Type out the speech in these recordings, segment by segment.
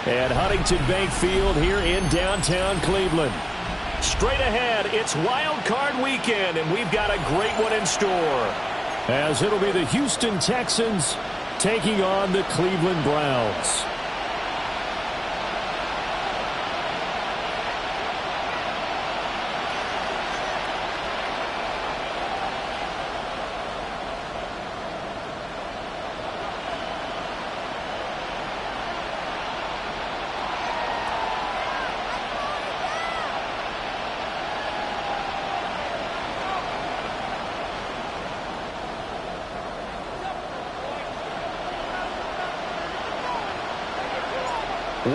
At Huntington Bank Field here in downtown Cleveland. Straight ahead, it's Wild Card Weekend, and we've got a great one in store. As it'll be the Houston Texans taking on the Cleveland Browns.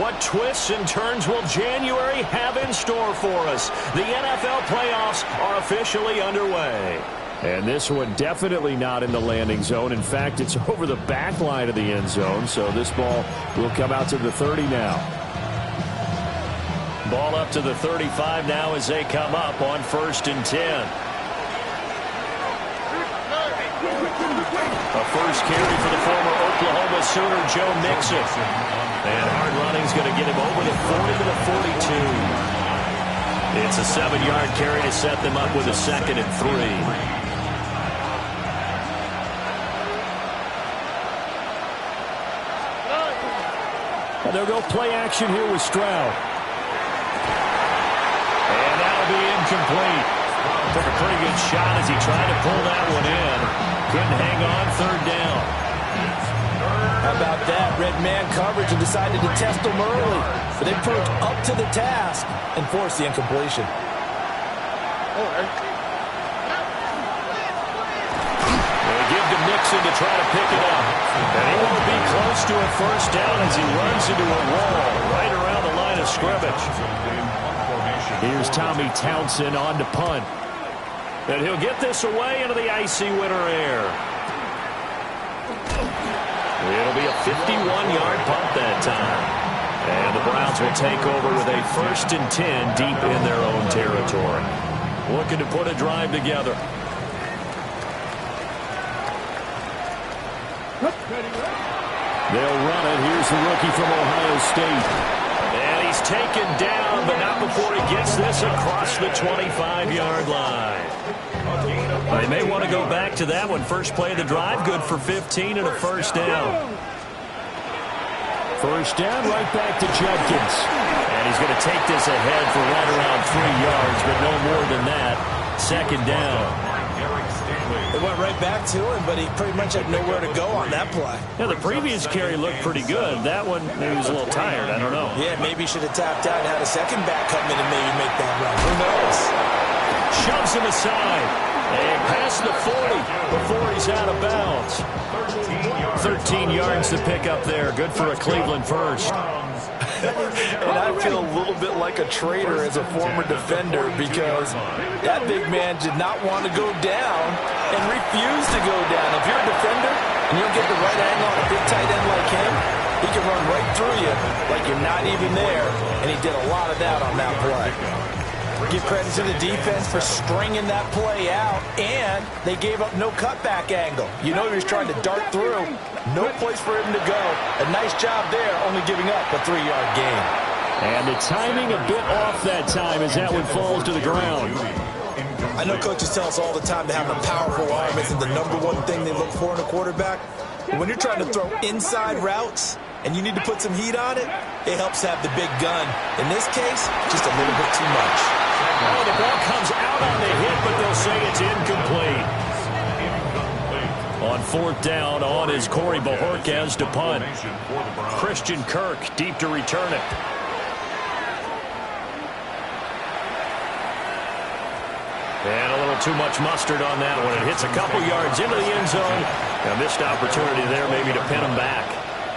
What twists and turns will January have in store for us? The NFL playoffs are officially underway. And this one definitely not in the landing zone. In fact, it's over the back line of the end zone, so this ball will come out to the 30 now. Ball up to the 35 now as they come up on 1st and 10. A first carry for the former Oklahoma Sooner, Joe Mixon. And hard running's going to get him over the 40 to the 42. It's a 7-yard carry to set them up with a 2nd and 3. And they'll go play action here with Stroud. And that'll be incomplete. Took a pretty good shot as he tried to pull that one in. Couldn't hang on 3rd down. How about that? Red man coverage and decided to test them early. But they proved up to the task and forced the incompletion. They give to Mixon to try to pick it up. And he won't be close to a 1st down as he runs into a wall right around the line of scrimmage. Here's Tommy Townsend on to punt. And he'll get this away into the icy winter air. It'll be a 51-yard punt that time. And the Browns will take over with a 1st and 10 deep in their own territory. Looking to put a drive together. They'll run it. Here's the rookie from Ohio State. And he's taken down, but not before he gets this across the 25-yard line. They may want to go back to that one. First play of the drive, good for 15 and a 1st down. 1st down, right back to Judkins. And he's going to take this ahead for right around 3 yards, but no more than that. 2nd down. They went right back to him, but he pretty much had nowhere to go on that play. Yeah, the previous carry looked pretty good. That one, maybe he was a little tired. I don't know. Yeah, maybe he should have tapped out and had a second back come in and maybe make that run. Who knows? Shoves him aside. And past the 40 before he's out of bounds. 13 yards to pick up there. Good for a Cleveland first. And I feel a little bit like a traitor as a former defender because that big man did not want to go down and refused to go down. If you're a defender and you don't get the right angle on a big tight end like him, he can run right through you like you're not even there. And he did a lot of that on that play. Give credit to the defense for stringing that play out, and they gave up no cutback angle. You know he was trying to dart through. No place for him to go. A nice job there, only giving up a 3-yard gain. And the timing a bit off that time as that one falls to the ground. I know coaches tell us all the time to have a powerful arm isn't the #1 thing they look for in a quarterback. But when you're trying to throw inside routes and you need to put some heat on it, it helps have the big gun. In this case, just a little bit too much. Oh, the ball comes out on the hit, but they'll say it's incomplete. On 4th down, on is Corey Bojorquez to punt. Christian Kirk deep to return it. And a little too much mustard on that one. It hits a couple yards into the end zone. A missed opportunity there maybe to pin them back.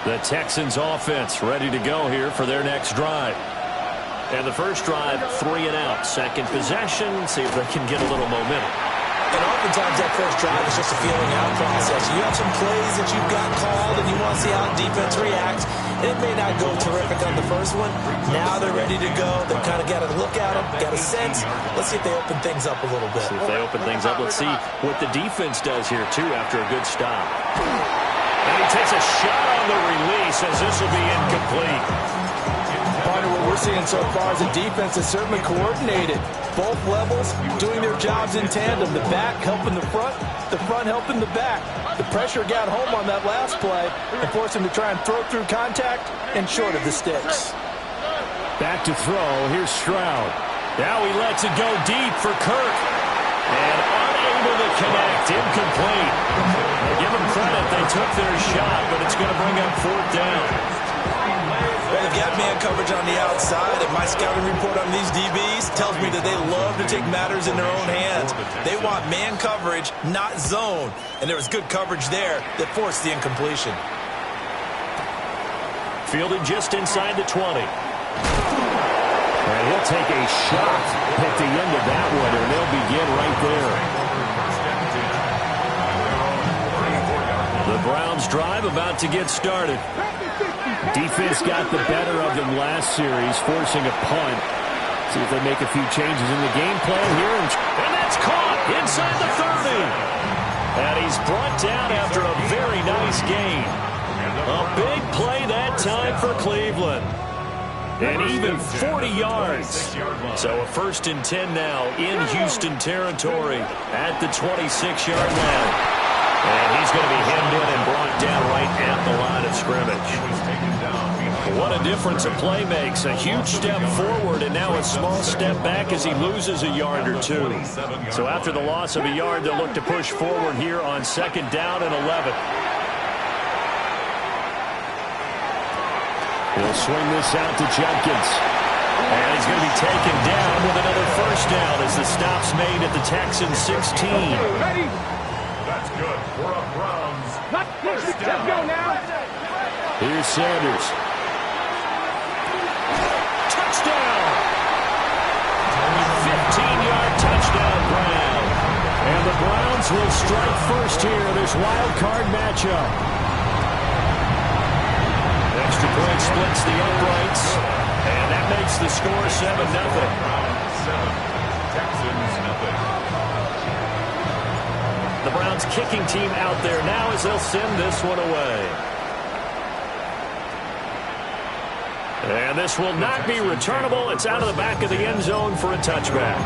The Texans offense ready to go here for their next drive. And the first drive, 3 and out. Second possession, see if they can get a little momentum. And oftentimes that first drive is just a feeling out process. You have some plays that you've got called and you want to see how the defense reacts. It may not go terrific on the first one. Now they're ready to go. They've kind of got to look at them, got a sense. Let's see if they open things up a little bit. See if they open things up. Let's see what the defense does here, too, after a good stop. And he takes a shot on the release as this will be incomplete. seeing so far is the defense is certainly coordinated. Both levels doing their jobs in tandem. The back helping the front helping the back. The pressure got home on that last play and forced him to try and throw through contact and short of the sticks. Back to throw. Here's Stroud. Now he lets it go deep for Kirk. And unable to connect. Incomplete. Give them credit. They took their shot, but it's going to bring up 4th down. Well, they've got man coverage on the outside, and my scouting report on these DBs tells me that they love to take matters in their own hands. They want man coverage, not zone. And there was good coverage there that forced the incompletion. Fielded just inside the 20. And he'll take a shot at the end of that one, and they'll begin right there. The Browns drive about to get started. Defense got the better of them last series, forcing a punt. See if they make a few changes in the game plan here. And that's caught inside the 30. And he's brought down after a very nice gain. A big play that time for Cleveland. And even 40 yards. So a 1st and 10 now in Houston territory at the 26-yard line. And he's going to be hemmed in and brought down right at the line of scrimmage. What a difference a play makes. A huge step forward and now a small step back as he loses a yard or two. So after the loss of a yard, they'll look to push forward here on 2nd down and 11. He'll swing this out to Jenkins. And he's going to be taken down with another 1st down as the stop's made at the Texans 16. Ready? That's good for a Browns. Let's go now. Here's Sanders. Touchdown! 15-yard touchdown, Brown. And the Browns will strike first here in this wild card matchup. Extra point splits the uprights, and that makes the score 7-0. Texans nothing. The Browns kicking team out there now as they'll send this one away. And this will not be returnable. It's out of the back of the end zone for a touchback.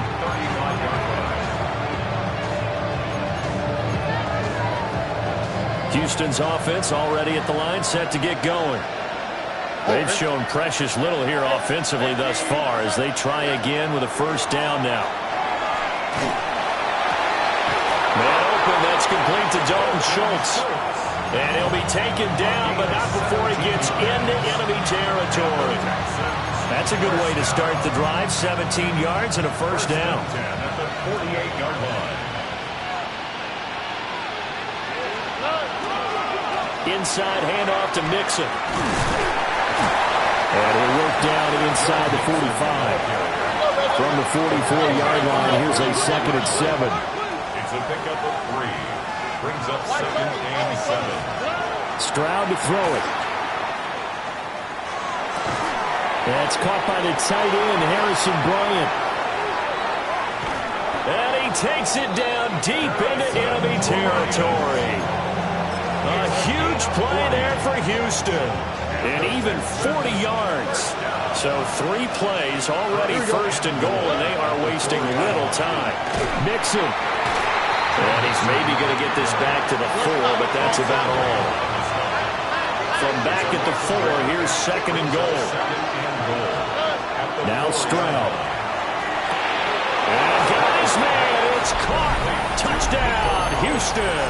Houston's offense already at the line, set to get going. They've shown precious little here offensively thus far as they try again with a 1st down now. Man open, that's complete to Dalton Schultz. And he'll be taken down, but not before he gets into enemy territory. That's a good way to start the drive. 17 yards and a 1st down. At the 48-yard line. Inside handoff to Mixon. And he'll work down inside the 45. From the 44-yard line, here's a 2nd and 7. It's a pickup of 3. Brings up 2nd and 7. Stroud to throw it. That's caught by the tight end, Harrison Bryant. And he takes it down deep into enemy territory. A huge play there for Houston. And even 40 yards. So 3 plays already 1st and goal, and they are wasting little time. Mixon. And he's maybe going to get this back to the 4, but that's about all. From back at the 4, here's 2nd and goal. Now Stroud. And guys, man, it's caught. Touchdown, Houston.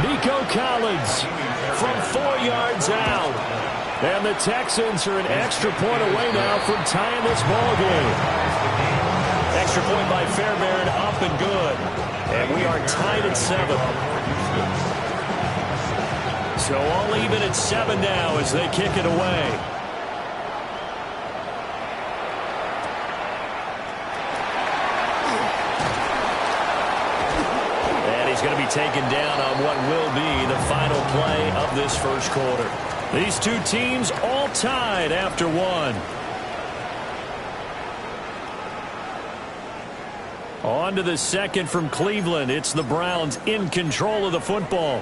Nico Collins from 4 yards out. And the Texans are an extra point away now from tying this ball game. Extra point by Fairbairn, up and good. And we are tied at 7. So all even at 7 now as they kick it away. And he's going to be taken down on what will be the final play of this 1st quarter. These 2 teams all tied after 1. On to the 2nd from Cleveland. It's the Browns in control of the football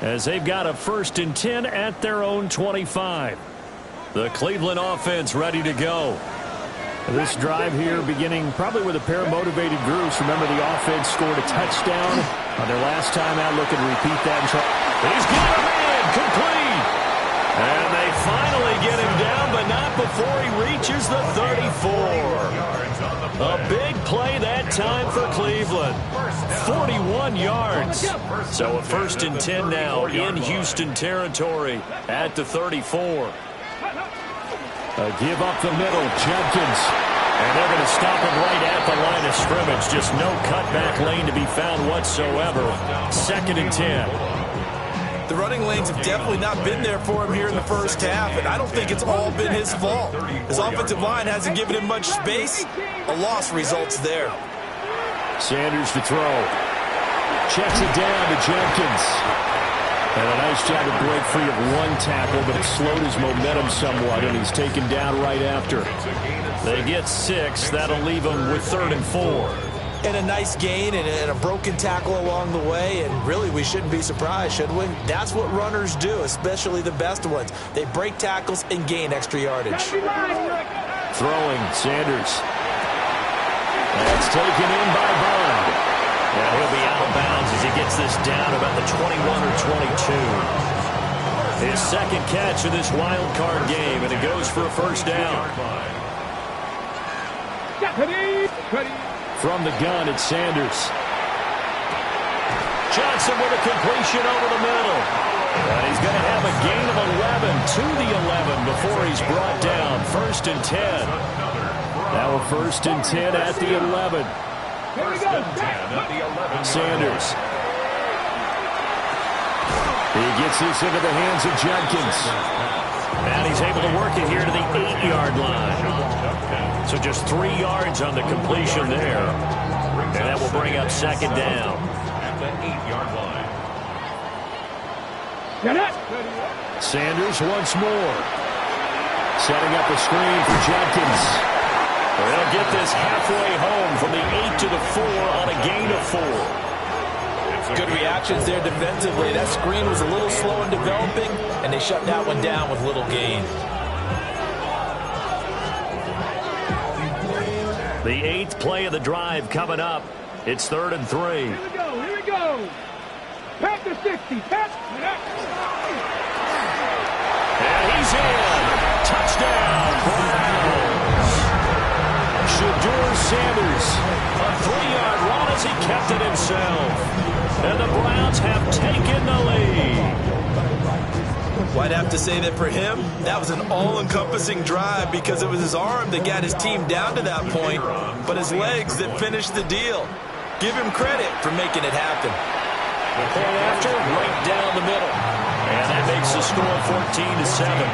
as they've got a 1st and 10 at their own 25. The Cleveland offense ready to go. This drive here beginning probably with a pair of motivated groups. Remember, the offense scored a touchdown on their last time out. Looking to repeat that. He's got a man complete. And they finally get him down, but not before he reaches the 34. A big play that time for Cleveland. 41 yards. So a 1st and 10 now in Houston territory at the 34. Give up the middle, Judkins. And they're going to stop him right at the line of scrimmage. Just no cutback lane to be found whatsoever. 2nd and 10. The running lanes have definitely not been there for him here in the first half, and I don't think it's all been his fault. His offensive line hasn't given him much space. A loss results there. Sanders to throw. Checks it down to Jenkins. And a nice job to break free of one tackle, but it slowed his momentum somewhat, and he's taken down right after. They get 6. That'll leave him with 3rd and 4. And a nice gain and a broken tackle along the way, and really we shouldn't be surprised, should we? That's what runners do, especially the best ones. They break tackles and gain extra yardage. Throwing, Sanders. That's taken in by Bond. And he'll be out of bounds as he gets this down about the 21 or 22. His 2nd catch of this wild card game, and it goes for a 1st down. From the gun, it's Sanders. Johnson with a completion over the middle. And he's going to have a gain of 11 to the 11 before he's brought down. 1st and 10. Now a 1st and 10 at the 11. Sanders. He gets this into the hands of Jenkins. And he's able to work it here to the 8-yard line. So just 3 yards on the completion there. And that will bring up 2nd down. At the 8-yard line. Sanders once more. Setting up a screen for Jenkins. They'll get this halfway home from the 8 to the 4 on a gain of 4. Good reactions there defensively. That screen was a little slow in developing, and they shut that one down with little gain. The 8th play of the drive coming up. It's 3rd and 3. Here we go. Pack the 60. Pack. And he's in. Touchdown, Browns. Shedeur Sanders. A 3-yard run as he kept it himself. And the Browns have taken the lead. Well, I'd have to say that for him, that was an all-encompassing drive because it was his arm that got his team down to that point, but his legs that finished the deal. Give him credit for making it happen. The point after, right down the middle. And that makes the score 14-7.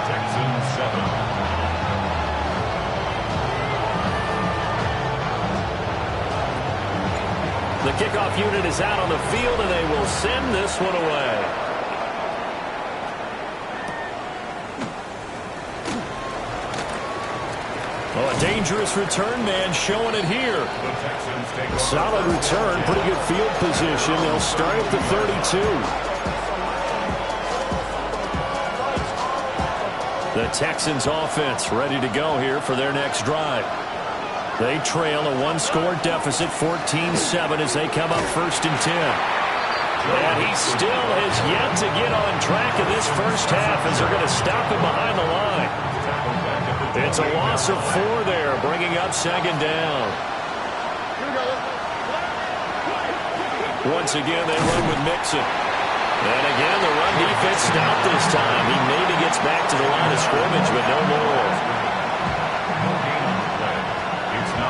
Texans 7. The kickoff unit is out on the field, and they will send this one away. Oh, a dangerous return man showing it here. Solid return, pretty good field position. They'll start at the 32. The Texans offense ready to go here for their next drive. They trail a 1-score deficit, 14-7, as they come up 1st and 10. And he still has yet to get on track in this first half as they're going to stop him behind the line. It's a loss of 4 there, bringing up 2nd down. Once again, they run with Mixon. And again, the run defense stopped this time. He maybe gets back to the line of scrimmage, but no more.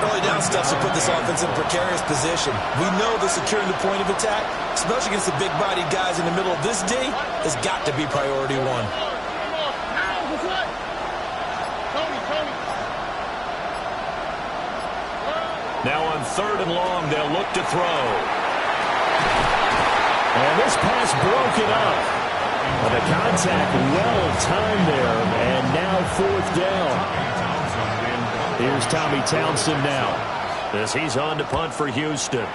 Early down stuff to put this offense in a precarious position. We know that securing the point of attack, especially against the big-bodied guys in the middle of this day, has got to be priority 1. Now on 3rd and long, they'll look to throw. And this pass broken up. But the contact well-timed there, and now 4th down. Here's Tommy Townsend now, as he's on to punt for Houston.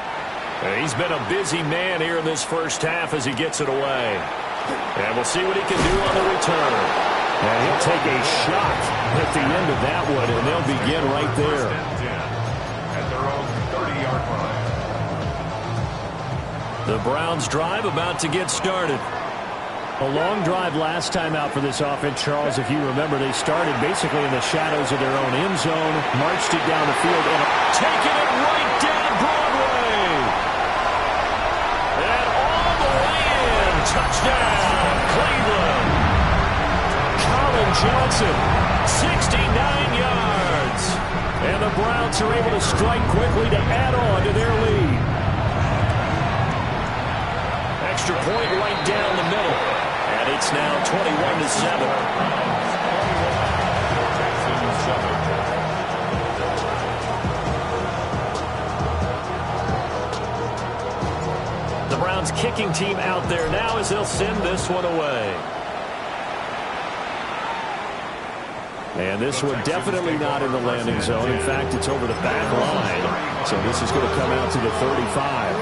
He's been a busy man here in this first half as he gets it away. And we'll see what he can do on the return. And he'll take a shot at the end of that one, and they'll begin right there. At their own 30-yard line. The Browns drive about to get started. A long drive last time out for this offense, Charles. If you remember, they started basically in the shadows of their own end zone, marched it down the field, and taking it right down Broadway. And all the way in. Touchdown, Cleveland. Colin Johnson, 69 yards. And the Browns are able to strike quickly to add on to their lead. Extra point right down the middle. And it's now 21-7. The Browns kicking team out there now as they'll send this one away. And this one definitely not in the landing zone. In fact, it's over the back line. So this is going to come out to the 35.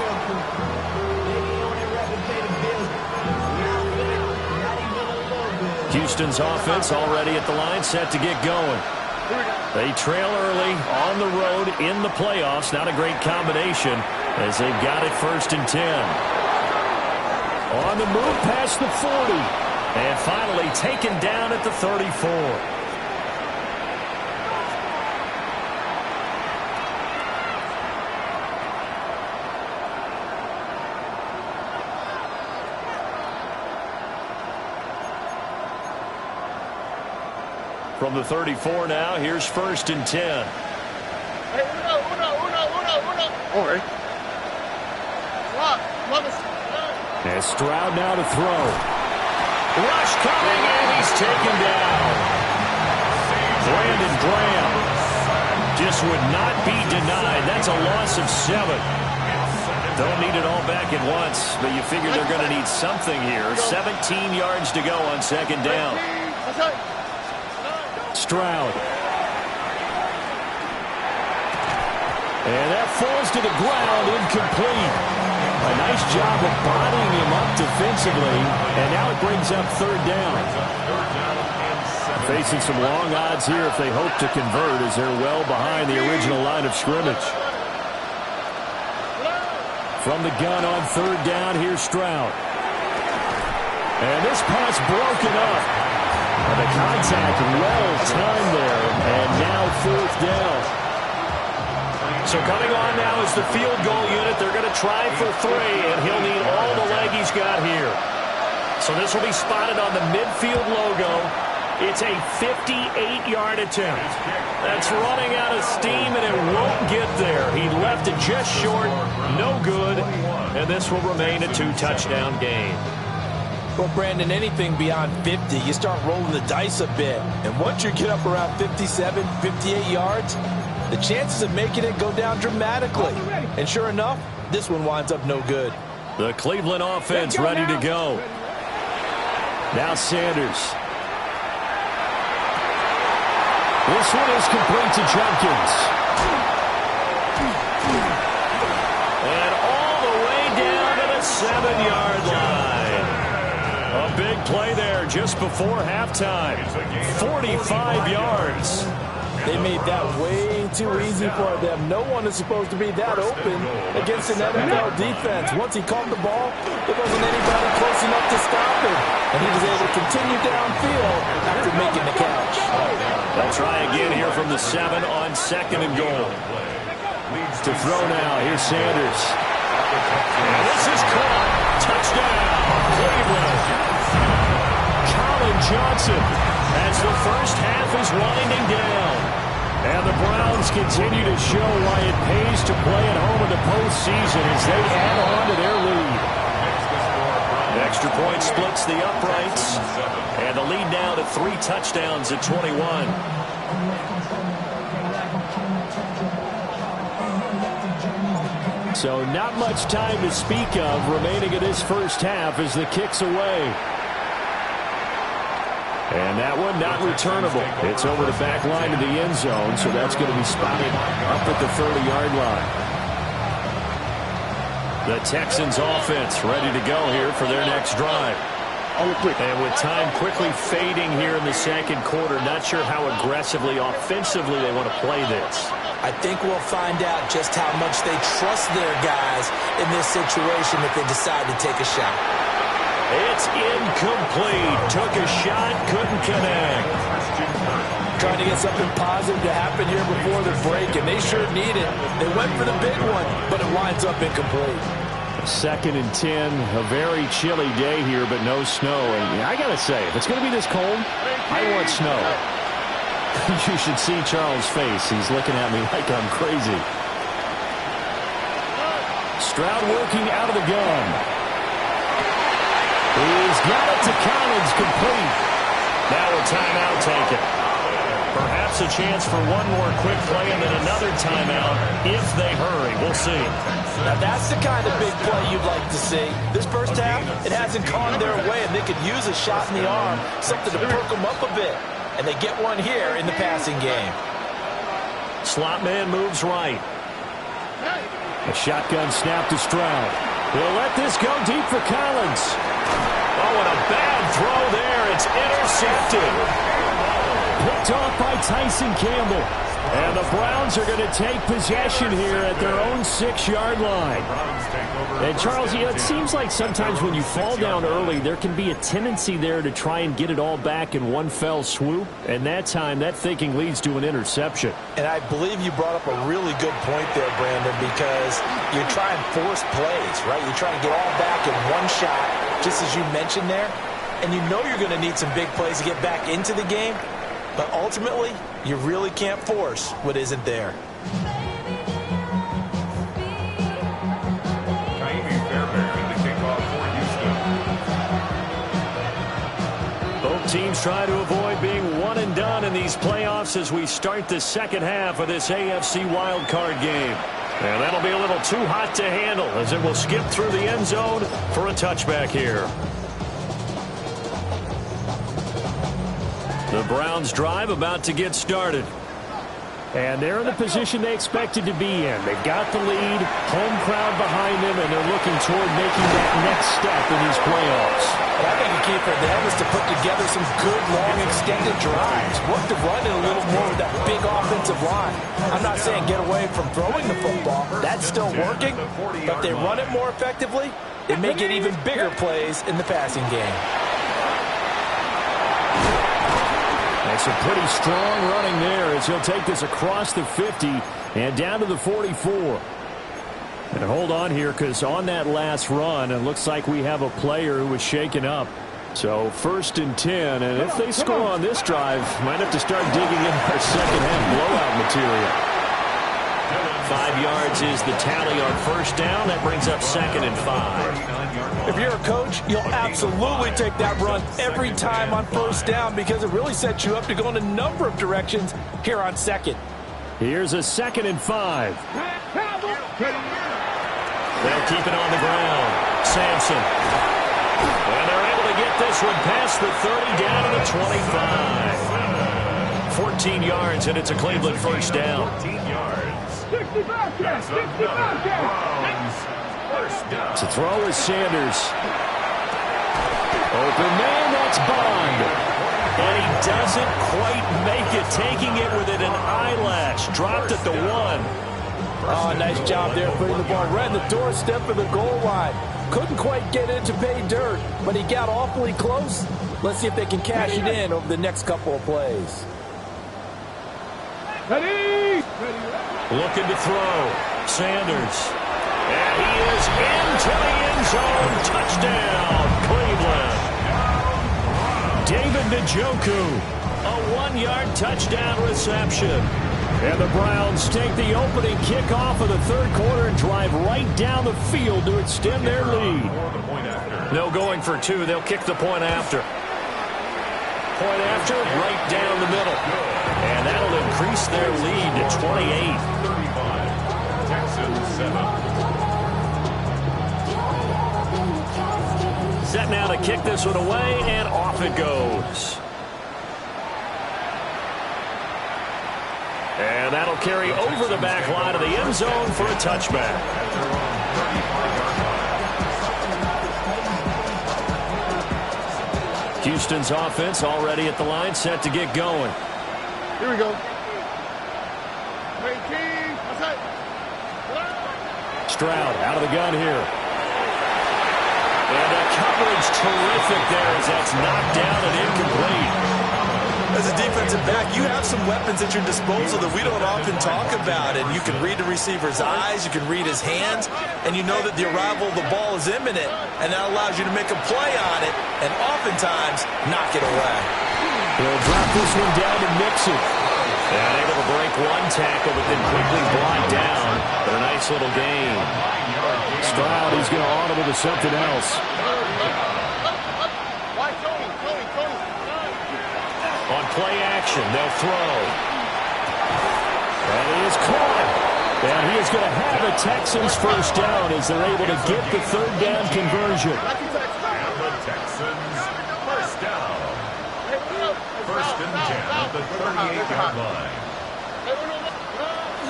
Houston's offense already at the line, set to get going. They trail early on the road in the playoffs. Not a great combination as they've got it 1st and 10. On the move past the 40. And finally taken down at the 34. From the 34 now, here's 1st and 10. And Stroud now to throw. Rush coming, and he's taken down. Brandon Graham just would not be denied. That's a loss of 7. Don't need it all back at once, but you figure they're going to need something here. 17 yards to go on 2nd down. Stroud. And that falls to the ground, incomplete. A nice job of bodying him up defensively, and now it brings up 3rd down. Facing some long odds here if they hope to convert as they're well behind the original line of scrimmage. From the gun on 3rd down, here's Stroud. And this pass broken up. And the contact well timed there, and now 4th down. So coming on now is the field goal unit. They're going to try for 3, and he'll need all the leg he's got here. So this will be spotted on the midfield logo. It's a 58-yard attempt. That's running out of steam, and it won't get there. He left it just short, no good, and this will remain a 2-touchdown game. Well, Brandon, anything beyond 50, you start rolling the dice a bit. And once you get up around 57, 58 yards, the chances of making it go down dramatically. And sure enough, this one winds up no good. The Cleveland offense ready to go. Now Sanders. This one is complete to Jenkins. And all the way down to the 7-yard line. A big play there just before halftime. 45 yards. They made that way too easy for them. No one is supposed to be that open against an NFL defense. Once he caught the ball, there wasn't anybody close enough to stop him. And he was able to continue downfield after making the catch. They'll try again here from the 7 on 2nd and goal. To throw now, here's Sanders. And this is caught. Touchdown, Cleveland. Colin Johnson as the first half is winding down. And the Browns continue to show why it pays to play at home in the postseason as they add on to their lead. The extra point splits the uprights. And the lead now to 3 touchdowns at 21. So not much time to speak of remaining in this first half as the kick's away. And that one not returnable. It's over the back line of the end zone, so that's going to be spotted up at the 30-yard line. The Texans offense ready to go here for their next drive. And with time quickly fading here in the second quarter, not sure how aggressively, offensively they want to play this. I think we'll find out just how much they trust their guys in this situation if they decide to take a shot. It's incomplete. Took a shot, couldn't connect. Trying to get something positive to happen here before the break, and they sure need it. They went for the big one, but it winds up incomplete. 2nd and 10, a very chilly day here, but no snow. And I got to say, if it's going to be this cold, I want snow. You should see Charles' face. He's looking at me like I'm crazy. Stroud working out of the gun. He's got it to Collins, complete. Now a timeout taken. Perhaps a chance for one more quick play and then another timeout if they hurry. We'll see. Now that's the kind of big play you'd like to see. This first half, it hasn't gone their way, and they could use a shot in the arm, something to perk them up a bit. And they get one here in the passing game. Slot man moves right. A shotgun snap to Stroud. He'll let this go deep for Collins. Oh, and a bad throw there. It's intercepted. Picked off by Tyson Campbell. And the Browns are going to take possession here at their own 6-yard line. And Charles, you know, it seems like sometimes when you fall down early, there can be a tendency there to try and get it all back in one fell swoop. And that time, that thinking leads to an interception. And I believe you brought up a really good point there, Brandon, because you're trying to force plays, right? You're trying to get all back in one shot, just as you mentioned there. And you know you're going to need some big plays to get back into the game. But ultimately, you really can't force what isn't there. Both teams try to avoid being one and done in these playoffs as we start the second half of this AFC wildcard game. And that'll be a little too hot to handle as it will skip through the end zone for a touchback here. The Browns drive about to get started. And they're in the position they expected to be in. They've got the lead, home crowd behind them, and they're looking toward making that next step in these playoffs. Well, I think the key for them is to put together some good, long, extended drives. Work the run in a little more with that big offensive line. I'm not saying get away from throwing the football. That's still working. But if they run it more effectively, they may get even bigger plays in the passing game. That's a pretty strong running there as he'll take this across the 50 and down to the 44. And hold on here because on that last run, it looks like we have a player who was shaken up. So 1st and 10, and if they score on this drive, might have to start digging in our second half blowout material. 5 yards is the tally on 1st down. That brings up 2nd and 5. If you're a coach, you'll absolutely take that run every time on 1st down because it really sets you up to go in a number of directions here on 2nd. Here's a 2nd and 5. They'll keep it on the ground. Sampson. And they're able to get this one past the 30 down to the 25. 14 yards, and it's a Cleveland 1st down. 65 yards. 65 yards. To throw is Sanders. Open man, that's Bond. And he doesn't quite make it, taking it within an eyelash. Dropped at the 1. Oh, nice job there putting the ball right in the doorstep of the goal line. Couldn't quite get it to pay dirt, but he got awfully close. Let's see if they can cash it in over the next couple of plays. Ready? Looking to throw. Sanders. And he is into the end zone. Touchdown, Cleveland. David Njoku. A 1-yard touchdown reception. And the Browns take the opening kickoff of the 3rd quarter and drive right down the field to extend their lead. No going for 2. They'll kick the point after. Point after, right down the middle. And that'll increase their lead to 28. 35. Texans 7. Set now to kick this one away, and off it goes. And that'll carry over the back line of the end zone for a touchback. Houston's offense already at the line, set to get going. Here we go. Stroud out of the gun here. And that coverage terrific there as that's knocked down and incomplete. As a defensive back, you have some weapons at your disposal that we don't often talk about. And you can read the receiver's eyes, you can read his hands, and you know that the arrival of the ball is imminent. And that allows you to make a play on it and oftentimes knock it away. He'll drop this one down to Mixon. And able to break one tackle, but then quickly brought down. But a nice little gain. Stroud, he's going to audible to something else. On play action, they'll throw. And he is caught. And he is going to have the Texans first down as they're able to get the third down conversion. And the Texans first down. First and 10 at the 38-yard line.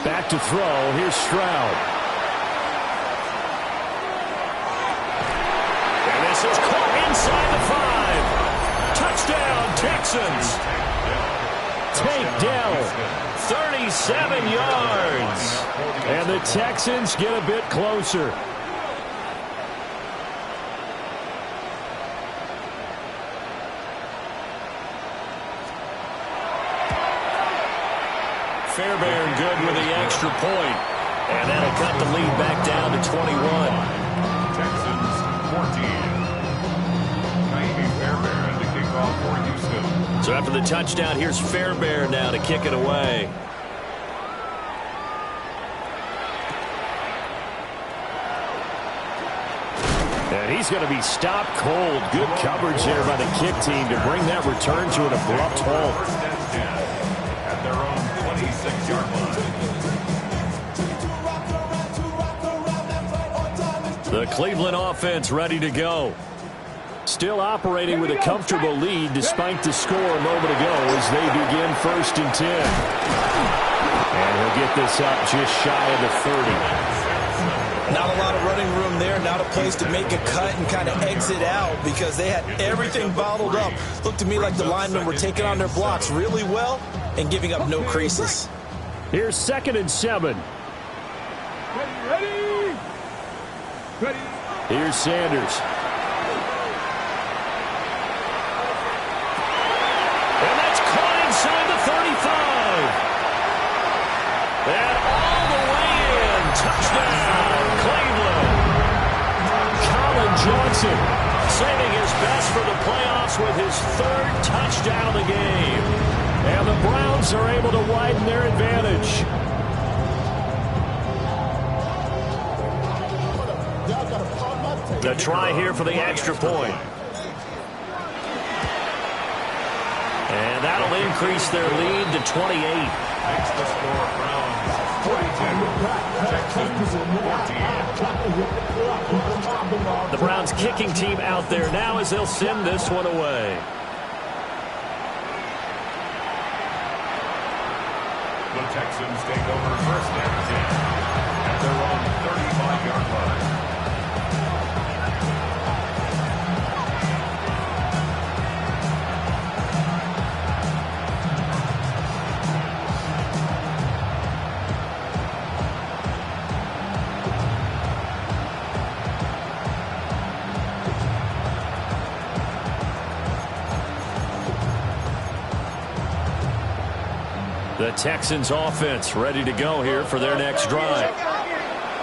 Back to throw. Here's Stroud. And this is caught inside the 5. Touchdown, Texans. Takedown. 37 yards. And the Texans get a bit closer. Fairbairn good with the extra point. And that'll cut the lead back down to 21. Texans 14. Ka'imi Fairbairn to kick off for Houston. So after the touchdown, here's Fairbairn now to kick it away. And he's going to be stopped cold. Good coverage there by the kick team to bring that return to an abrupt halt. First and 10 at their own 26-yard line. The Cleveland offense ready to go. Still operating with a comfortable lead despite the score a moment ago as they begin first and 10. And he'll get this up just shy of the 30. Not a lot of running room there, not a place to make a cut and kind of exit out because they had everything bottled up. Looked to me like the linemen were taking on their blocks really well and giving up no creases. Here's 2nd and 7. Ready. Here's Sanders. And that's caught inside the 35. And all the way in. Touchdown, Cleveland. Colin Johnson saving his best for the playoffs with his 3rd touchdown of the game. And the Browns are able to widen their advantage. The try here for the extra point. And that'll increase their lead to 28. Makes the score Browns 42, Texans 14. The Browns kicking team out there now as they'll send this one away. The Texans take over first and 10 at their own 35-yard line. The Texans offense ready to go here for their next drive.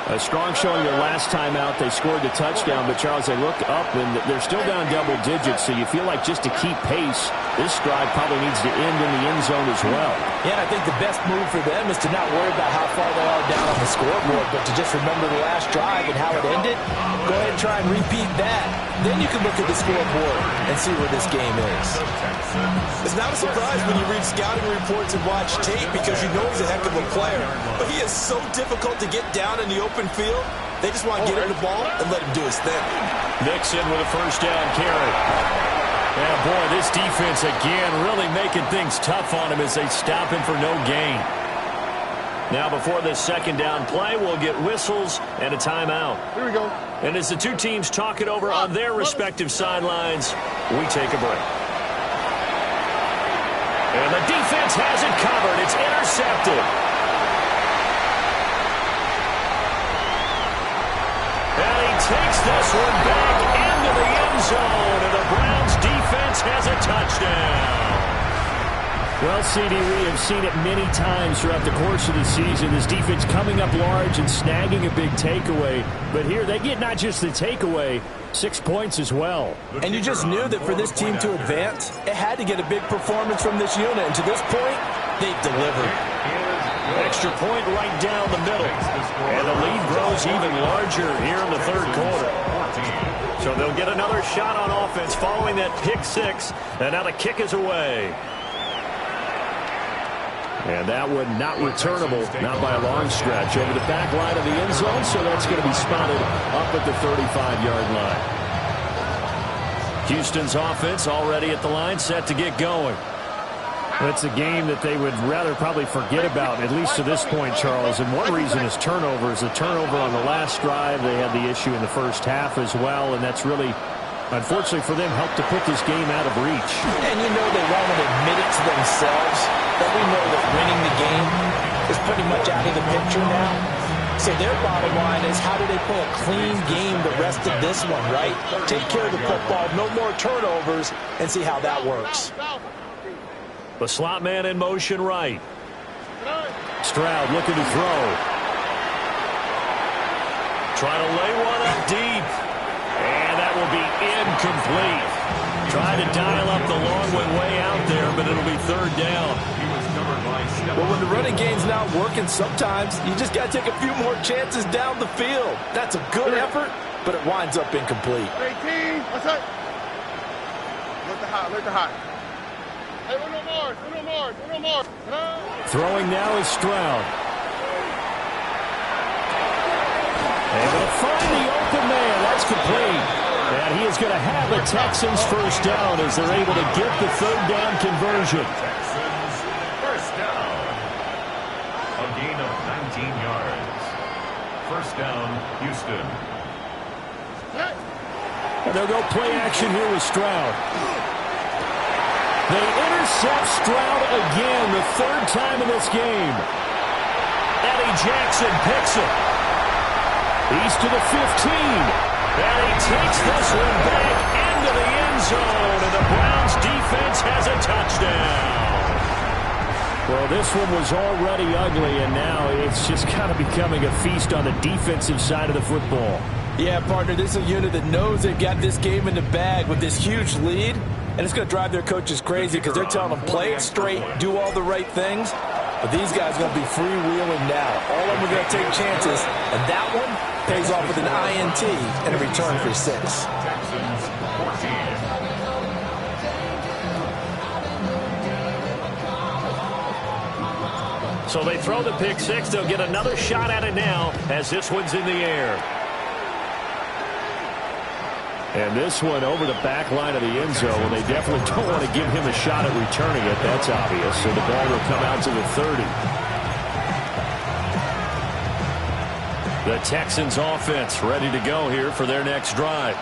A strong showing their last time out. They scored the touchdown, but Charles, they look up and they're still down double digits, so you feel like just to keep pace, this drive probably needs to end in the end zone as well. Yeah, I think the best move for them is to not worry about how far they are down on the scoreboard, but to just remember the last drive and how it ended. Go ahead and try and repeat that. Then you can look at the scoreboard and see where this game is. It's not a surprise when you read scouting reports and watch tape because you know he's a heck of a player. But he is so difficult to get down in the open field. They just want to get him the ball and let him do his thing. Mixon with a first down carry. Yeah, boy, this defense again really making things tough on him as they stop him for no gain. Now before this second down play, we'll get whistles and a timeout. Here we go. And as the two teams talk it over on their respective sidelines, we take a break. And the defense has it covered. It's intercepted. And he takes this one back into the end zone. And the Browns defense has a touchdown. Well, CD, we have seen it many times throughout the course of the season. This defense coming up large and snagging a big takeaway. But here they get not just the takeaway, 6 points as well. And you just knew that for this team to advance, it had to get a big performance from this unit. And to this point, they've delivered. Extra point right down the middle. And the lead grows even larger here in the third quarter. So they'll get another shot on offense following that pick six. And now the kick is away. And that one not returnable, not by a long stretch, over the back line of the end zone, so that's going to be spotted up at the 35-yard line. Houston's offense already at the line, set to get going. It's a game that they would rather probably forget about, at least to this point, Charles. And one reason is turnovers. The turnover on the last drive, they had the issue in the first half as well, and that's really, unfortunately for them, helped to put this game out of reach. And you know they won't admit it to themselves, but we know that winning the game is pretty much out of the picture now. So their bottom line is, how do they play a clean game the rest of this one, right? Take care of the football, no more turnovers, and see how that works. The slot man in motion right. Stroud looking to throw. Try to lay one up deep. And that will be incomplete. Try to dial up the long one way out there, but it'll be third down. But when the running game's not working, sometimes you just got to take a few more chances down the field. That's a good effort, but it winds up incomplete. 18, what's up? Look the high. Hey, no more. Throwing now is Stroud. Able to find the open man. That's complete. And he is going to have a Texans first down as they're able to get the third down conversion. Texans first down. A gain of 19 yards. First down, Houston. And they'll go play action here with Stroud. They intercept Stroud again, the third time in this game. Eddie Jackson picks it. He's to the 15. And he takes this one back into the end zone. And the Browns defense has a touchdown. Well, this one was already ugly, and now it's just kind of becoming a feast on the defensive side of the football. Yeah, partner, this is a unit that knows they've got this game in the bag with this huge lead. And it's going to drive their coaches crazy because they're telling them, play it straight, do all the right things. But these guys are going to be freewheeling now. All of them are going to take chances. And that one pays off with an INT and a return for 6. Texans 14. So they throw the pick six. They'll get another shot at it now as this one's in the air. And this one over the back line of the end zone. Well, they definitely don't want to give him a shot at returning it. That's obvious. So the ball will come out to the 30. The Texans offense ready to go here for their next drive.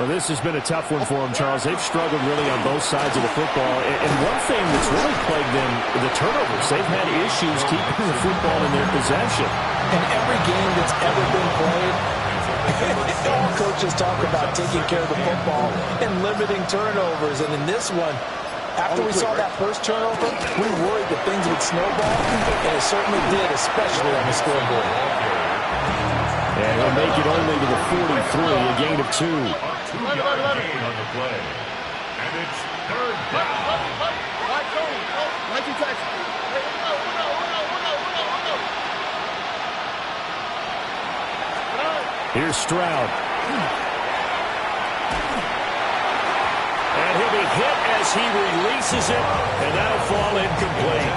Well, this has been a tough one for them, Charles. They've struggled really on both sides of the football. And one thing that's really plagued them, the turnovers. They've had issues keeping the football in their possession. In every game that's ever been played, all coaches talk about taking care of the football and limiting turnovers. And in this one, after we saw that first turnover, we worried that things would snowball, and it certainly did, especially on the scoreboard. And he'll make it only to the 43, a gain of 2. A 2-yard gain on the play. And it's third down. Here's Stroud. And he'll be hit as he releases it, and that'll fall incomplete.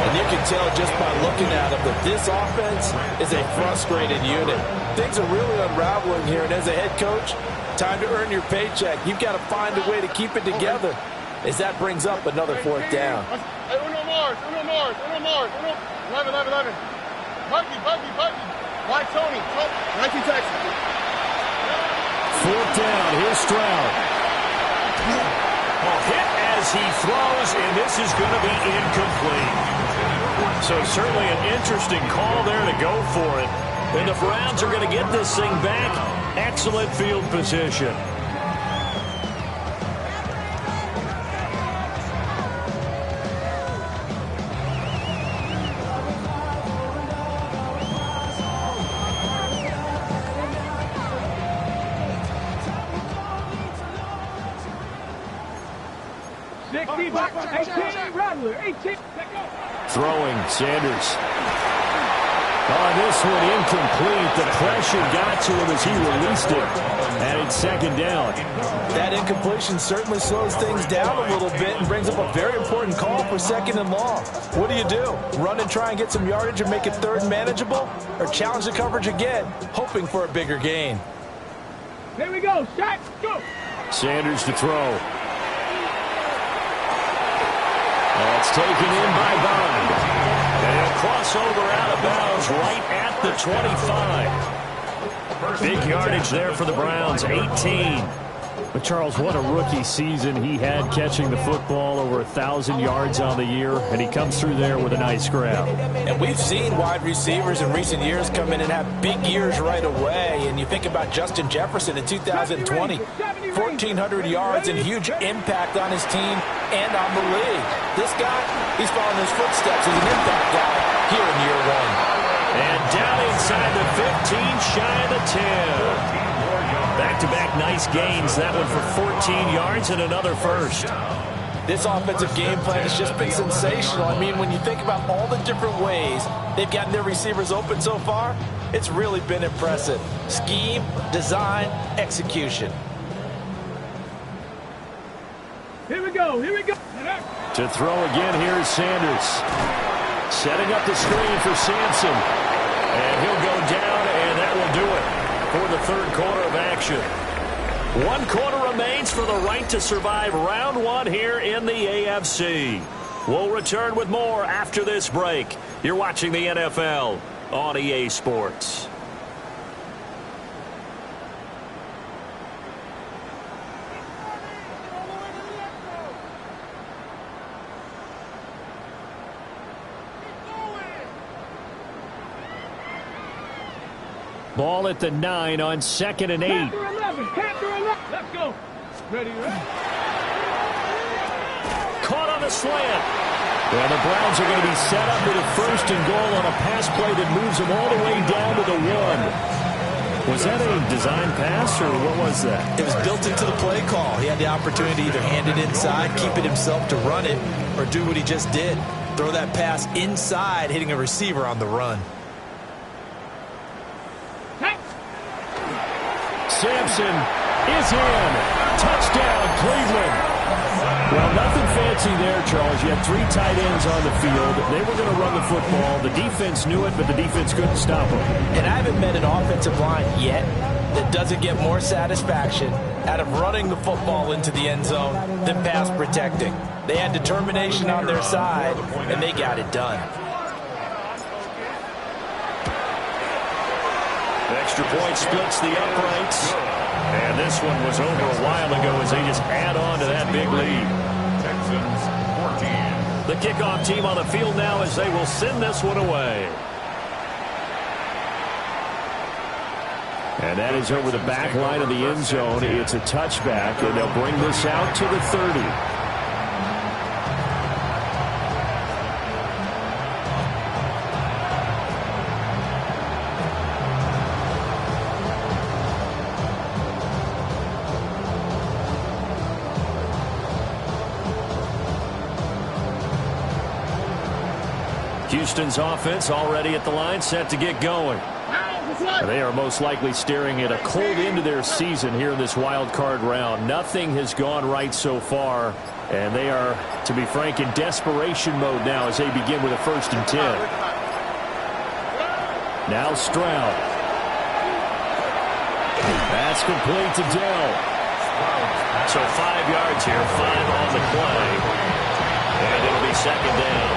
And you can tell just by looking at him that this offense is a frustrated unit. Things are really unraveling here, and as a head coach, time to earn your paycheck. You've got to find a way to keep it together as that brings up another fourth down. Hey, uno more. 11. Buggy. Why Tony? 19 Texans. Fourth down. Here's Stroud. Hit at as he throws, and this is going to be incomplete. So certainly an interesting call there to go for it. And the Browns are going to get this thing back. Excellent field position. Throwing, Sanders. On this one, incomplete. The pressure got to him as he released it. And it's second down. That incompletion certainly slows things down a little bit and brings up a very important call for second and long. What do? Run and try and get some yardage and make it third and manageable? Or challenge the coverage again, hoping for a bigger gain? Here we go. Shot. Go. Sanders to throw. That's taken in by Bond. And he'll cross over out of bounds right at the 25. Big yardage there for the Browns, 18. But, Charles, what a rookie season he had catching the football, over 1,000 yards on the year, and he comes through there with a nice grab. And we've seen wide receivers in recent years come in and have big years right away. And you think about Justin Jefferson in 2020, 1,400 yards and huge impact on his team and on the league. This guy, he's following his footsteps as an impact guy here in year one. And down inside the 15, shy of the 10. Back-to-back nice gains. That one for 14 yards and another first. This offensive game plan has just been sensational. I mean, when you think about all the different ways they've gotten their receivers open so far, it's really been impressive. Scheme, design, execution. Here we go. Here we go. To throw again, here's Sanders. Setting up the screen for Sampson. And he'll go down, and that will do it for the third quarter of action. 1 quarter remains for the right to survive round 1 here in the AFC. We'll return with more after this break. You're watching the NFL on EA Sports. Ball at the 9 on 2nd and 8. Panther 11. Panther 11. Let's go. Ready. Caught on the slant. Well, the Browns are going to be set up with a 1st and goal on a pass play that moves them all the way down to the 1. Was that a design pass, or what was that? It was built into the play call. He had the opportunity to either hand it inside, keep it himself to run it, or do what he just did. Throw that pass inside, hitting a receiver on the run. Sampson is in. Touchdown, Cleveland. Well, nothing fancy there, Charles. You had 3 tight ends on the field. They were going to run the football. The defense knew it, but the defense couldn't stop them. And I haven't met an offensive line yet that doesn't get more satisfaction out of running the football into the end zone than pass protecting. They had determination on their side, and they got it done. Extra point splits the uprights. And this one was over a while ago as they just add on to that big lead. Texans 14. The kickoff team on the field now as they will send this one away. And that is over the back line of the end zone. It's a touchback, and they'll bring this out to the 30. Houston's offense already at the line, set to get going. They are most likely staring at a cold end to their season here in this wild card round. Nothing has gone right so far, and they are, to be frank, in desperation mode now as they begin with a 1st and 10. Now Stroud. That's complete to Dell. So 5 yards here, 5 on the play. And it'll be second down.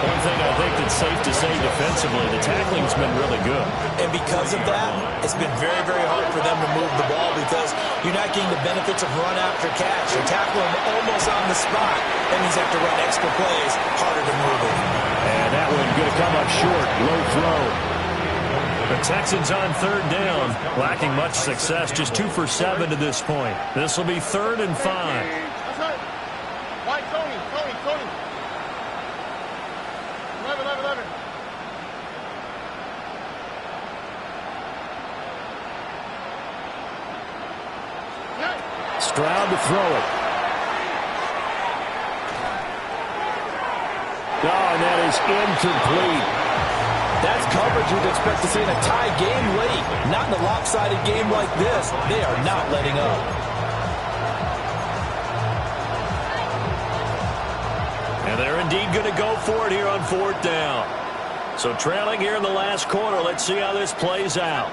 On thing I think that's safe to say defensively. The tackling's been really good. And because of that, it's been very, very hard for them to move the ball because you're not getting the benefits of run after catch. You're tackling them almost on the spot. That means you have to run extra plays, harder to move it. And that one going to come up short. Low throw. The Texans on third down, lacking much success, just 2 for 7 to this point. This will be 3rd and 5. That's right. White, Tony. 11. Stroud to throw it. Oh, and that is incomplete. That's coverage you'd expect to see in a tie game late. Not in a lopsided game like this. They are not letting up. And they're indeed going to go for it here on 4th down. So trailing here in the last quarter. Let's see how this plays out.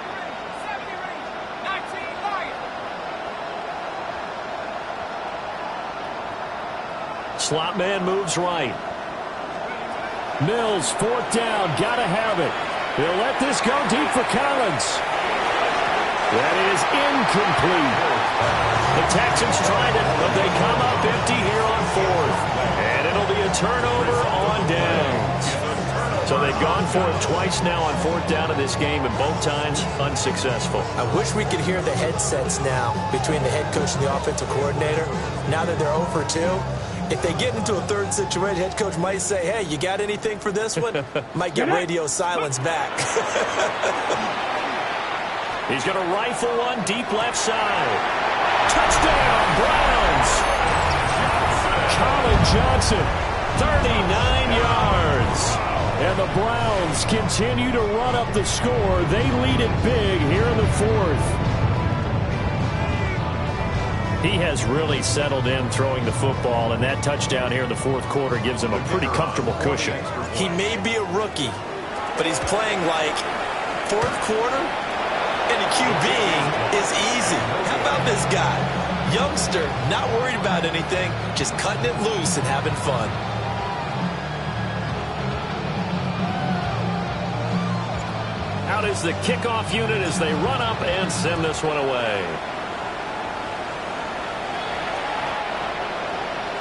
Slot man moves right. Mills, 4th down, gotta have it. They'll let this go deep for Collins. That is incomplete. The Texans tried it, but they come up empty here on 4th. And it'll be a turnover on downs. So they've gone for it twice now on 4th down in this game, and both times unsuccessful. I wish we could hear the headsets now between the head coach and the offensive coordinator. Now that they're 0 for 2. If they get into a third situation, head coach might say, hey, you got anything for this one? Might get radio silence back. He's going to rifle one deep left side. Touchdown, Browns! Colin Johnson, 39 yards. And the Browns continue to run up the score. They lead it big here in the 4th. He has really settled in throwing the football, and that touchdown here in the 4th quarter gives him a pretty comfortable cushion. He may be a rookie, but he's playing like 4th quarter, and a QBing is easy. How about this guy? Youngster, not worried about anything, just cutting it loose and having fun. Out is the kickoff unit as they run up and send this one away.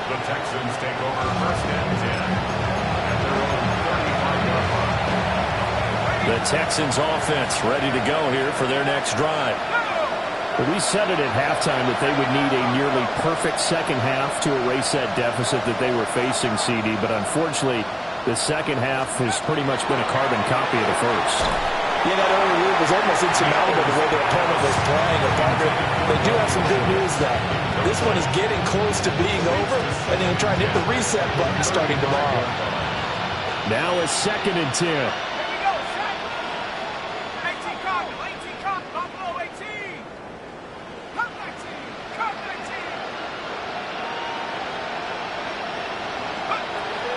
The Texans take over 1st and 10 at their own 35-yard line. The Texans offense ready to go here for their next drive. Well, we said it at halftime that they would need a nearly perfect second half to erase that deficit that they were facing, CD, but unfortunately the second half has pretty much been a carbon copy of the first. Yeah, that early lead was almost insurmountable the way their opponent was playing. They do have some good news, though. This one is getting close to being over, and they'll try and hit the reset button starting tomorrow. Now a 2nd and 10. Here we go, set. 18 Cop, Buffalo 18. Cop 19.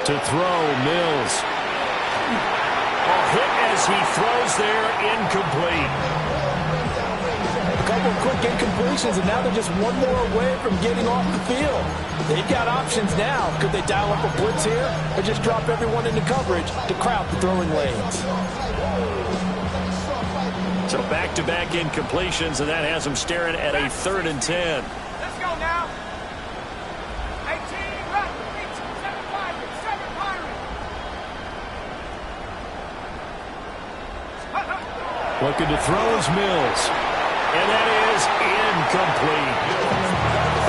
To throw, Mills. Hit as he throws there, incomplete. A couple of quick incompletions, and now they're just one more away from getting off the field. They've got options now. Could they dial up a blitz here or just drop everyone into coverage to crowd the throwing lanes? So back-to-back incompletions, and that has them staring at a 3rd and 10. Let's go now. 18, right. 7 Pirates. 7 Pirates. Looking to throw is Mills. And that is incomplete.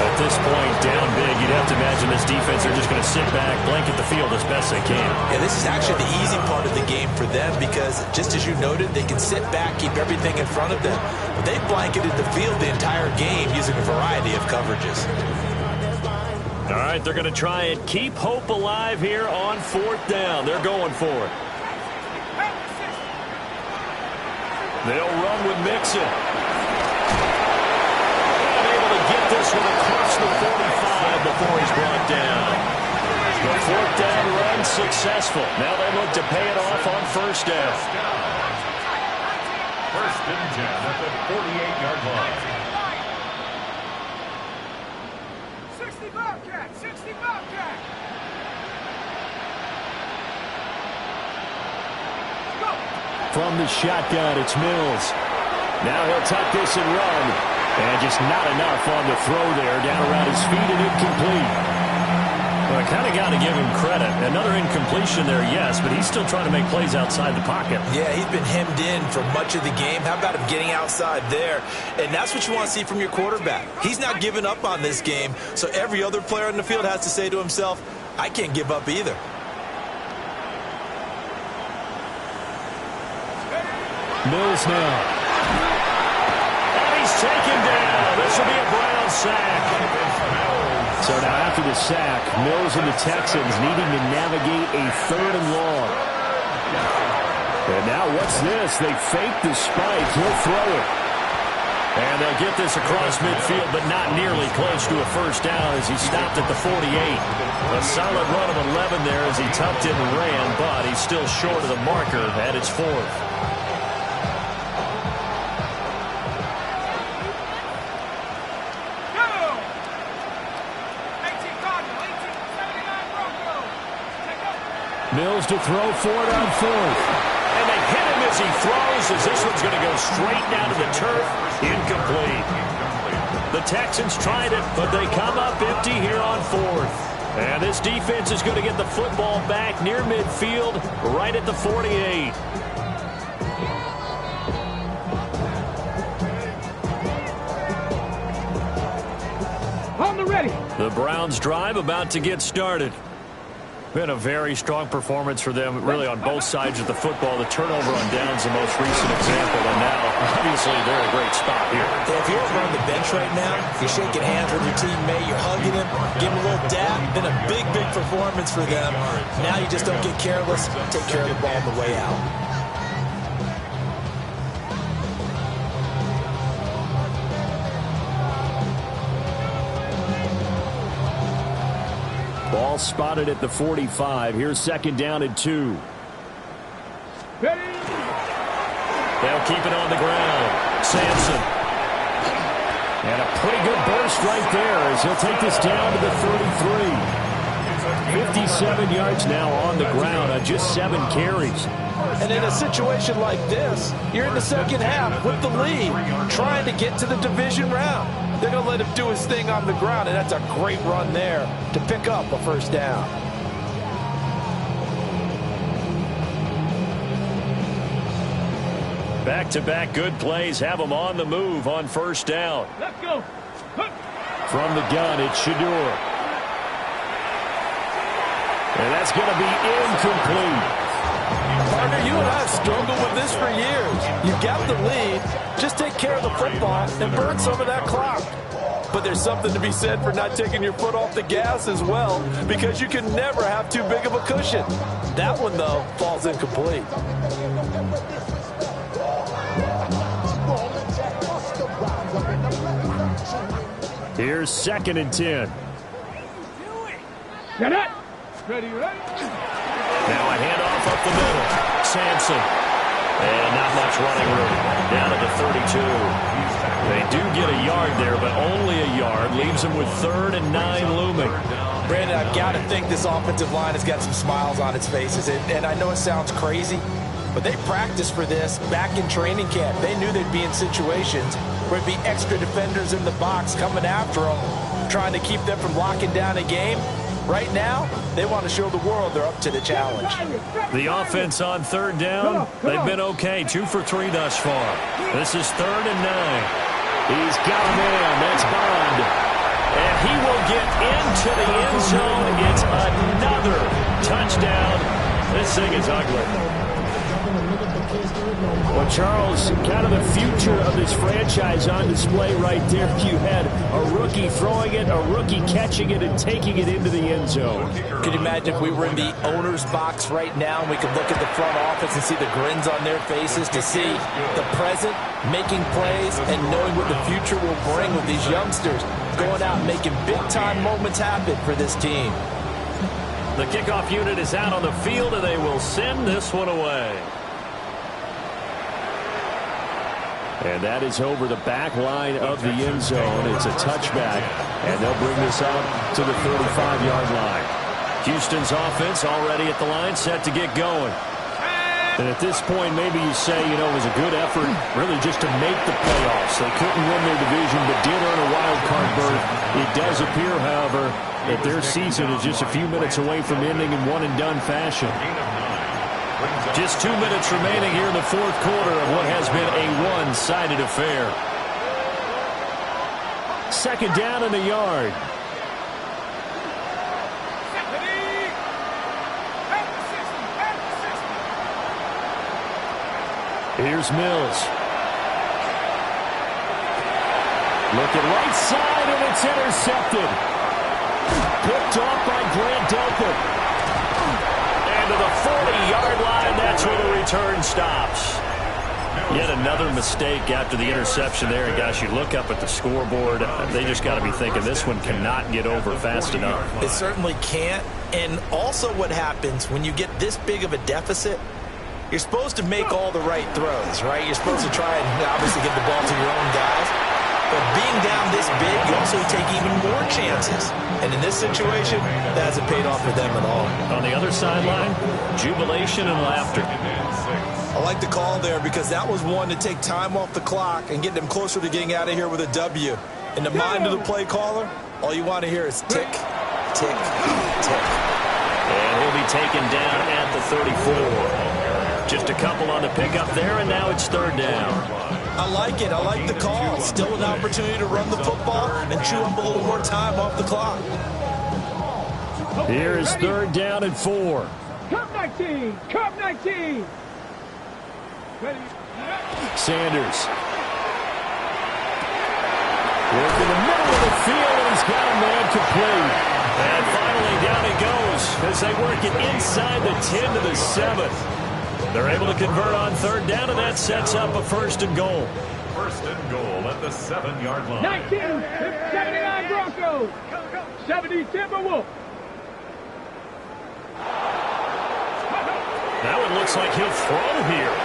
At this point, down big, you'd have to imagine this defense, they're just going to sit back, blanket the field as best they can. Yeah, this is actually the easy part of the game for them because, just as you noted, they can sit back, keep everything in front of them. But they've blanketed the field the entire game using a variety of coverages. All right, they're going to try and keep hope alive here on 4th down. They're going for it. They'll run with Mixon. Unable to get this one across the 45 before he's brought down. The 4th down run successful. Now they look to pay it off on 1st down. 1st and 10 at the 48-yard line. 60 Bobcat. 60 Bobcat. From the shotgun, it's Mills. Now he'll tuck this and run. And just not enough on the throw there. Down around his feet and incomplete. Well, I kind of got to give him credit. Another incompletion there, yes, but he's still trying to make plays outside the pocket. Yeah, he's been hemmed in for much of the game. How about him getting outside there? And that's what you want to see from your quarterback. He's not giving up on this game, so every other player in the field has to say to himself, I can't give up either. Mills now. And he's taken down. This will be a Brown sack. So now after the sack, Mills and the Texans needing to navigate a 3rd and long. And now what's this? They fake the spike. He'll throw it. And they'll get this across midfield, but not nearly close to a first down as he stopped at the 48. A solid run of 11 there as he tucked it and ran, but he's still short of the marker at its 4th. Mills to throw for it on 4th. And they hit him as he throws, as this one's going to go straight down to the turf. Incomplete. The Texans tried it, but they come up empty here on 4th. And this defense is going to get the football back near midfield, right at the 48. On the ready. The Browns drive about to get started. Been a very strong performance for them, really, on both sides of the football. The turnover on downs, the most recent example, and now, obviously, they're in a great spot here. If you're over on the bench right now, you're shaking hands with your teammate, you're hugging him, giving him a little dab. Been a big, big performance for them. Now you just don't get careless. Take care of the ball on the way out. Ball spotted at the 45. Here's 2nd down and 2. Ready. They'll keep it on the ground. Sampson. And a pretty good burst right there as he'll take this down to the 33. 57 yards now on the ground on just 7 carries. And in a situation like this, you're in the second half with the lead, trying to get to the division round. They're going to let him do his thing on the ground, and that's a great run there to pick up a first down. Back-to-back good plays have them on the move on first down. Let's go. From the gun, it's Shedeur. And that's going to be incomplete. Partner, you and I have struggled with this for years. You've got the lead. Just take care of the football and burn some of that clock. But there's something to be said for not taking your foot off the gas as well, because you can never have too big of a cushion. That one, though, falls incomplete. Here's 2nd and 10. Get it. Ready, ready. Now a handoff up the middle. Sampson. And not much running room. Down to the 32. They do get a yard there, but only a yard. Leaves them with 3rd and 9 looming. Brandon, I've got to think this offensive line has got some smiles on its faces. And I know it sounds crazy, but they practiced for this back in training camp. They knew they'd be in situations where it'd be extra defenders in the box coming after them, trying to keep them from locking down a game. Right now, they want to show the world they're up to the challenge. The offense on 3rd down, they've been okay. 2 for 3 thus far. This is 3rd and 9. He's got a man. That's Bond. And he will get into the end zone. It's another touchdown. This thing is ugly. Well, Charles, kind of the future of this franchise on display right there. You had a rookie throwing it, a rookie catching it, and taking it into the end zone. Could you imagine if we were in the owner's box right now and we could look at the front office and see the grins on their faces, to see the present making plays and knowing what the future will bring with these youngsters going out and making big-time moments happen for this team. The kickoff unit is out on the field, and they will send this one away. And that is over the back line of the end zone. It's a touchback, and they'll bring this up to the 35-yard line. Houston's offense already at the line, set to get going. And at this point, maybe you say, it was a good effort really just to make the playoffs. They couldn't win their division, but did earn a wild card berth. It does appear, however, that their season is just a few minutes away from ending in one-and-done fashion. Just 2 minutes remaining here in the fourth quarter of what has been a one-sided affair. Second down and a yard. Here's Mills. Looking right side, and it's intercepted. Picked off by Grant Delpit. And to the 40-yard line, that's where the return stops. Yet another mistake after the interception there. And, gosh, you look up at the scoreboard. They just got to be thinking this one cannot get over fast enough. It certainly can't. And also what happens when you get this big of a deficit, you're supposed to make all the right throws, right? You're supposed to try and obviously get the ball to your own guys. But being down this big, you also take even more chances. And in this situation, that hasn't paid off for them at all. On the other sideline, jubilation and laughter. I like the call there because that was one to take time off the clock and get them closer to getting out of here with a W. In the mind of the play caller, all you want to hear is tick, tick, tick. And he'll be taken down at the 34. Just a couple on the pickup there, and now it's third down. I like it. I like the call. Still an opportunity to run the football and chew up a little more time off the clock. Here is third down and 4. Cup 19! Cup 19! Sanders. Working the middle of the field, and he's got a man complete. And finally down he goes as they work it inside the 10 to the 7. They're able to convert on third down, and that sets up a first and goal. First and goal at the 7-yard line. 79 Broncos. 70 Timberwolves. Now it looks like he'll throw here.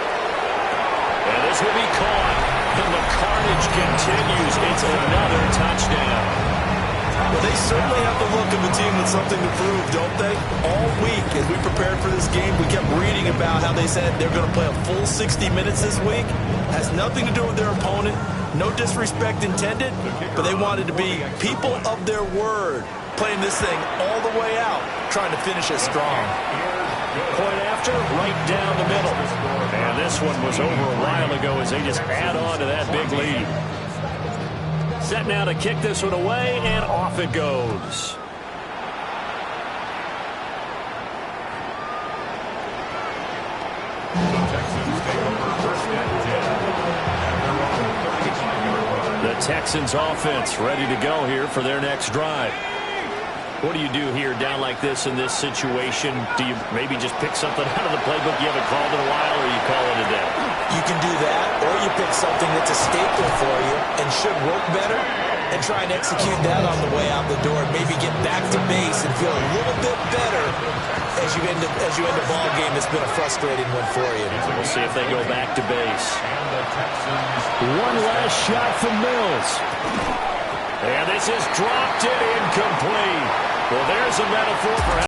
And this will be caught. And the carnage continues. It's another touchdown. Well, they certainly have the look of a team with something to prove, don't they? All week, as we prepared for this game, we kept reading about how they said they're going to play a full 60 minutes this week. Has nothing to do with their opponent. No disrespect intended, but they wanted to be people of their word, playing this thing all the way out, trying to finish it strong. Point after, right down the middle. And this one was over a while ago as they just add on to that big lead. Set now to kick this one away, and off it goes. The Texans take over first and 10. The Texans offense ready to go here for their next drive. What do you do here down like this in this situation? Do you maybe just pick something out of the playbook you haven't called in a while, or you call it a day? You can do that, or you pick something that's a staple for you and should work better and try and execute that on the way out the door. Maybe get back to base and feel a little bit better as you end a ball game that's been a frustrating one for you. We'll see if they go back to base. And the Texans. One last shot from Mills. And this is dropped and incomplete. Well, there's a metaphor for